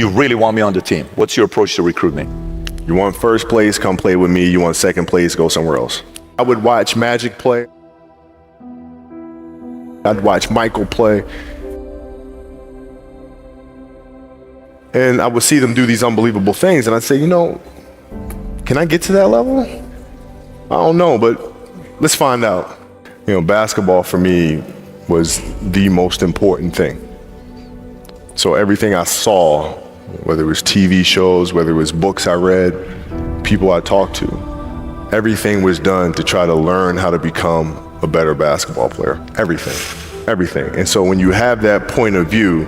you really want me on the team? What's your approach to recruitment? You want first place, come play with me. You want second place, go somewhere else. I would watch Magic play. I'd watch Michael play. And I would see them do these unbelievable things. And I'd say, can I get to that level? I don't know, but let's find out. Basketball for me was the most important thing. So everything I saw, whether it was TV shows, whether it was books I read, people I talked to, everything was done to try to learn how to become a better basketball player. Everything. And so when you have that point of view,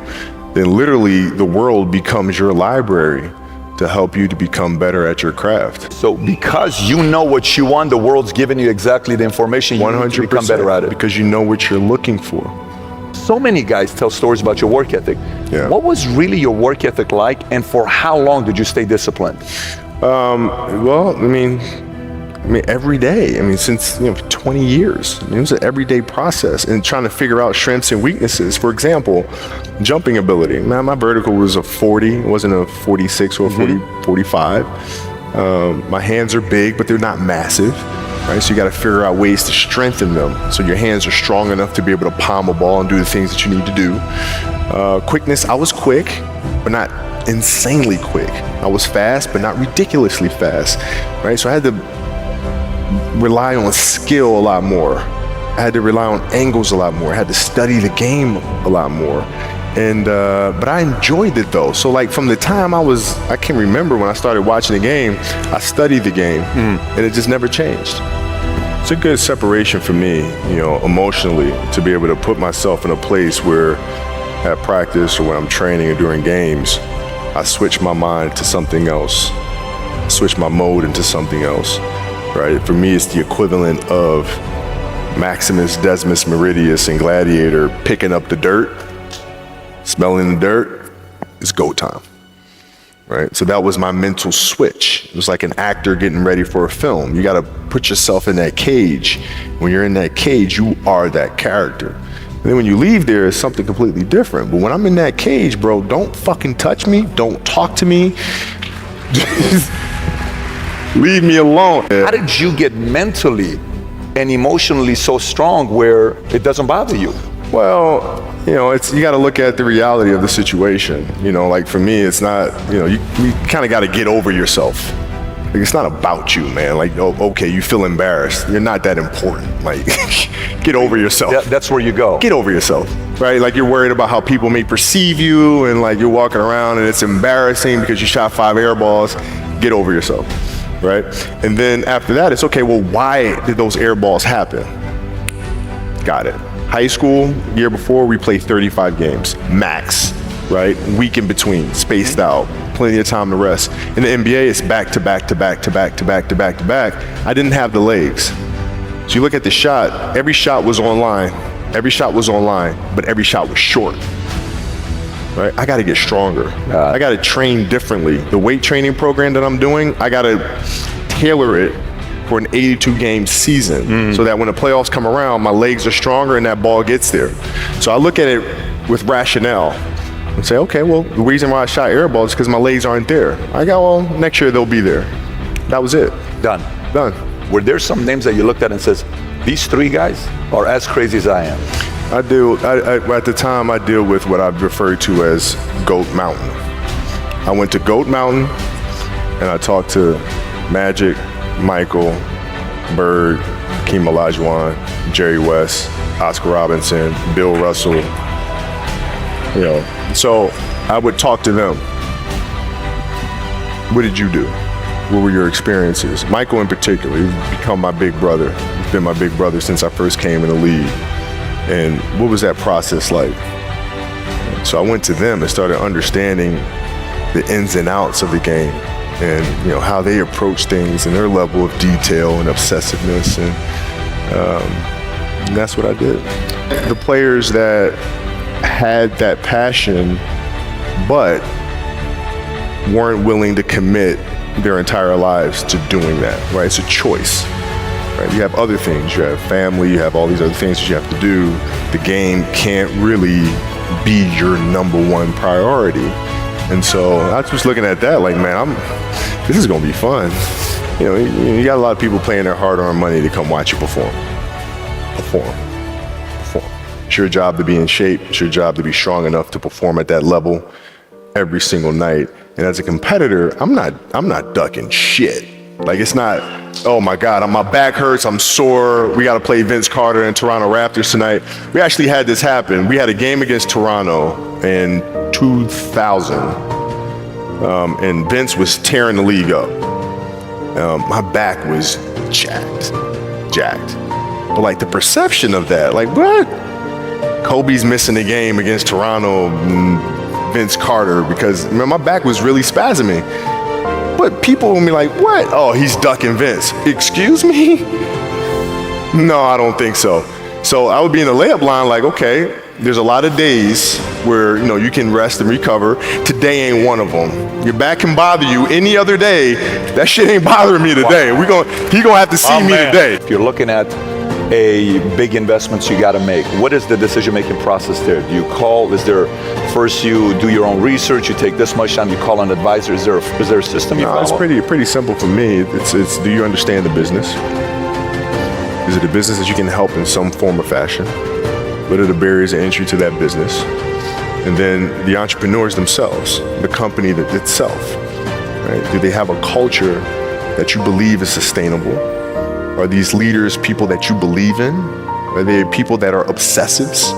then literally the world becomes your library to help you to become better at your craft. So because you know what you want, the world's giving you exactly the information you need to become better at it. Because you know what you're looking for. So many guys tell stories about your work ethic. Yeah. What was really your work ethic like, and for how long did you stay disciplined? Well, I mean, every day. Since 20 years. It was an everyday process, and trying to figure out strengths and weaknesses. For example, jumping ability. My vertical was a 40. It wasn't a 46 or a 45. My hands are big, but they're not massive. Right? So you got to figure out ways to strengthen them so your hands are strong enough to be able to palm a ball and do the things that you need to do. Quickness, I was quick, but not insanely quick. I was fast, but not ridiculously fast. Right? So I had to rely on skill a lot more. I had to rely on angles a lot more. I had to study the game a lot more. And but I enjoyed it though. So like from the time I can remember when I started watching the game, I studied the game and it just never changed. It's a good separation for me, emotionally, to be able to put myself in a place where at practice or when I'm training or during games, I switch my mind to something else, switch my mode into something else, right? For me, it's the equivalent of Maximus Decimus Meridius in Gladiator picking up the dirt, smelling the dirt. It's go time, right? So that was my mental switch. It was like an actor getting ready for a film. You got to put yourself in that cage. When you're in that cage, you are that character. And then when you leave there, it's something completely different. But when I'm in that cage, bro, don't fucking touch me. Don't talk to me. Just leave me alone. How did you get mentally and emotionally so strong where it doesn't bother you? Well, you got to look at the reality of the situation. Like for me, it's not, you kind of got to get over yourself. Like it's not about you, man. Like, okay, you feel embarrassed. You're not that important. Like, get over yourself. That's where you go. Get over yourself, right? Like you're worried about how people may perceive you, and like you're walking around and it's embarrassing because you shot 5 air balls. Get over yourself, right? And then after that, it's okay, well, why did those air balls happen? Got it. High school, year before, we played 35 games, max, right? Week in between, spaced out, plenty of time to rest. In the NBA, it's back to back to back to back to back to back to back. I didn't have the legs. So you look at the shot, every shot was online, but every shot was short, right? I gotta get stronger. I gotta train differently. The weight training program that I'm doing, I gotta tailor it for an 82-game season so that when the playoffs come around, my legs are stronger and that ball gets there. So I look at it with rationale and say, okay, well, the reason why I shot air balls is because my legs aren't there. I go, well, next year they'll be there. That was it. Done. Were there some names that you looked at and says, these 3 guys are as crazy as I am? I at the time, I deal with what I've referred to as Goat Mountain. I went to Goat Mountain and I talked to Magic, Michael, Bird, Hakeem Olajuwon, Jerry West, Oscar Robinson, Bill Russell. So I would talk to them. What did you do? What were your experiences? Michael in particular, he's become my big brother. He's been my big brother since I first came in the league. And what was that process like? So I went to them and started understanding the ins and outs of the game, and how they approach things and their level of detail and obsessiveness, and that's what I did. The players that had that passion but weren't willing to commit their entire lives to doing that, right? It's a choice, right? You have other things, you have family, you have all these other things that you have to do. The game can't really be your number one priority. And so I was just looking at that like, man, this is gonna be fun. You know, you got a lot of people paying their hard-earned money to come watch you perform. It's your job to be in shape. It's your job to be strong enough to perform at that level every single night. And as a competitor, I'm not ducking shit. Like, it's not, oh my God, my back hurts, I'm sore, we gotta play Vince Carter and Toronto Raptors tonight. We actually had this happen. We had a game against Toronto in 2000, and Vince was tearing the league up. My back was jacked. But like the perception of that, like, what? Kobe's missing the game against Toronto and Vince Carter because, man, my back was really spasming. But people will be like, what? Oh, he's ducking Vince. Excuse me? No, I don't think so. So I would be in the layup line like, okay, there's a lot of days where, you know, you can rest and recover. Today ain't one of them. Your back can bother you any other day. That shit ain't bothering me today. He gonna have to see me today. If you're looking at a big investments you got to make, what is the decision-making process there? Do you call, is there, first you do your own research, you take this much time, you call an advisor, is there a system you follow? It's pretty simple for me. It's do you understand the business? Is it a business that you can help in some form or fashion? What are the barriers of entry to that business? And then the entrepreneurs themselves, the company itself, right? Do they have a culture that you believe is sustainable? Are these leaders people that you believe in? Are they people that are obsessives?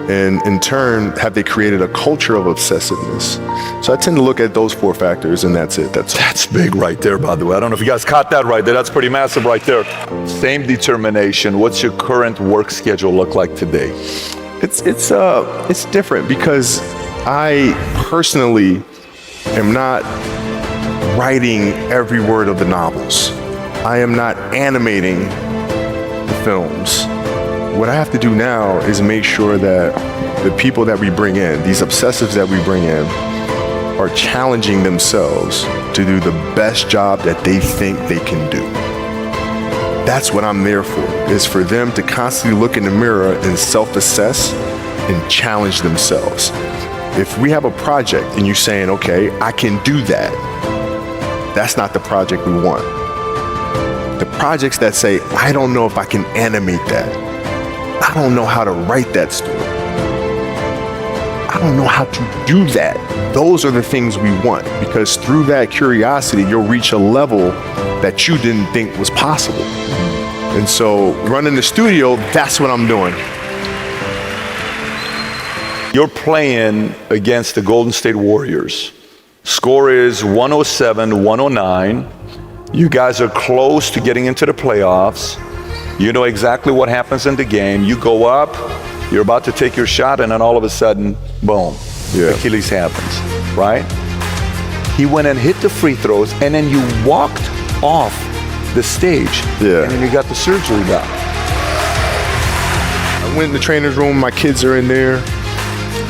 And in turn, have they created a culture of obsessiveness? So I tend to look at those 4 factors, and that's it. That's big right there, by the way. I don't know if you guys caught that right there. That's pretty massive right there. Same determination. What's your current work schedule look like today? It's different because I personally am not writing every word of the novels. I am not animating the films. What I have to do now is make sure that the people that we bring in, these obsessives that we bring in, are challenging themselves to do the best job that they think they can do. That's what I'm there for, is for them to constantly look in the mirror and self-assess and challenge themselves. If we have a project and you're saying, okay, I can do that, that's not the project we want. The projects that say, I don't know if I can animate that. I don't know how to write that story. I don't know how to do that. Those are the things we want, because through that curiosity, you'll reach a level that you didn't think was possible. And so running the studio, that's what I'm doing. You're playing against the Golden State Warriors. Score is 107-109. You guys are close to getting into the playoffs. You know exactly what happens in the game. You go up, you're about to take your shot, and then all of a sudden, boom, Achilles happens, right? He went and hit the free throws, and then you walked off the stage, and then you got the surgery done. I went in the trainer's room, my kids are in there,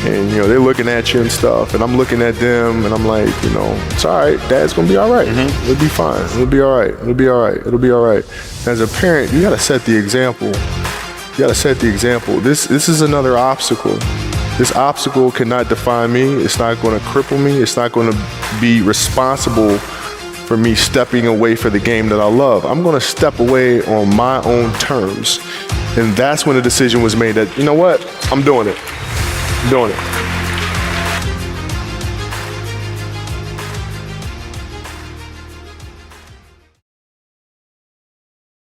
and you know, they're looking at you and stuff, and I'm looking at them, and I'm like, you know, it's all right, Dad's gonna be all right. It'll be fine, it'll be all right, it'll be all right, it'll be all right. As a parent, you gotta set the example. You gotta set the example. This is another obstacle. This obstacle cannot define me. It's not gonna cripple me. It's not gonna be responsible for me stepping away for the game that I love. I'm gonna step away on my own terms. And that's when the decision was made that, you know what, I'm doing it. I'm doing it.